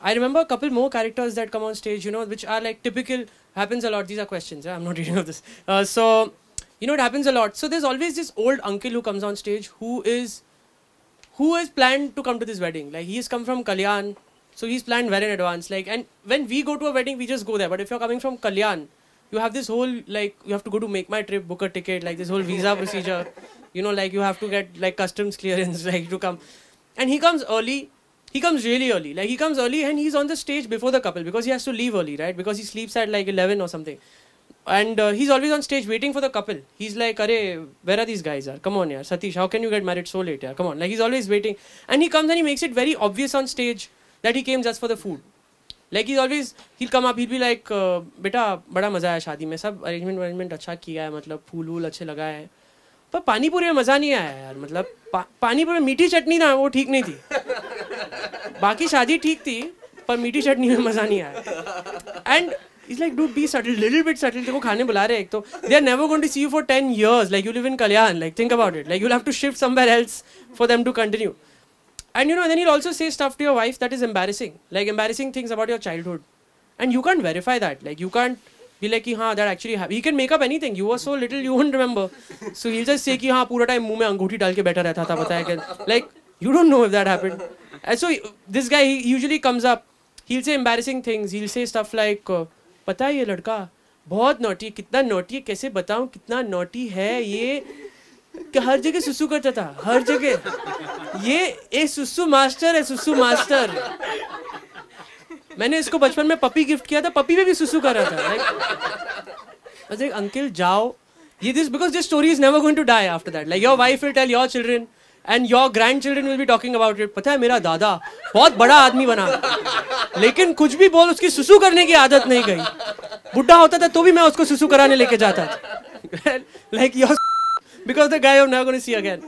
I remember a couple more characters that come on stage, you know, which are like typical, happens a lot. These are questions, I'm not reading of this. So, you know, it happens a lot. So there's always this old uncle who comes on stage who is planned to come to this wedding. Like, he's come from Kalyan, so he's planned well in advance. Like, and when we go to a wedding, we just go there. But if you're coming from Kalyan, you have this whole, like, you have to go to Make My Trip, book a ticket, like this whole visa procedure. You know, like, you have to get, like, customs clearance, like, to come. And he comes early. He comes really early. Like, he comes early and he's on the stage before the couple because he has to leave early, right? Because he sleeps at, like, 11 or something. And he's always on stage waiting for the couple. He's like, Arey, where are these guys? Yaar? Come on, yaar. Satish, how can you get married so late? Yaar? Come on. Like, he's always waiting. And he comes and he makes it very obvious on stage that he came just for the food. Like, he'll come up, he'll be like, beta, bada maza hai shaadi mein. Sab arrangement अच्छा किया है, मतलब फूल वूल अच्छे लगाए हैं. पर पानी पूरी में मज़ा नहीं आया यार. मतलब पानी पूरी में मीठी चटनी ना, वो ठीक नहीं थी. बाकी शादी ठीक थी, पर मीठी चटनी में मज़ा नहीं आया. And he's like, dude, be subtle, little bit subtle. तेरे को खाने बुला रहे एक तो. They are never going to see you for 10 years. Like, you live in Kalyan. Like, think about it. Like, you'll have to shift somewhere else for them to continue. And, you know, then he'll also say stuff to your wife that is embarrassing. Like, embarrassing things about your childhood. And you can't verify that. Like, you can't be like, हाँ, that actually happened. He can make up anything. You were so little, you won't remember. So he'll just say कि हाँ, पूरा time मुंह में अंगूठी डाल के बैठा रहता था, बताया कि, like, you don't know if that happened. And so this guy, he usually comes up. He'll say embarrassing things. He'll say stuff like, पता है ये लड़का बहुत नॉटी, कितना नॉटी है, कैसे बताऊं कितना नॉटी है ये, कि हर जगह सुसु करता था, हर जगह. ये सुसु मास्टर है, सुसु मास्टर. मैंने इसको बचपन में पपी गिफ्ट किया था, पपी में भी सुसु कर रहा था. Like, like, uncle जाओ. This because this story is never going to die after that. Like, your wife will tell your children and your grandchildren will be talking about it. पता है मेरा दादा बहुत बड़ा आदमी बना, लेकिन कुछ भी बोल उसकी सुसु करने की आदत नहीं गई. बुढ़ा होता था तो भी मैं उसको सुसु कराने लेके जाता था. Like, your because the guy I'm never going to see again.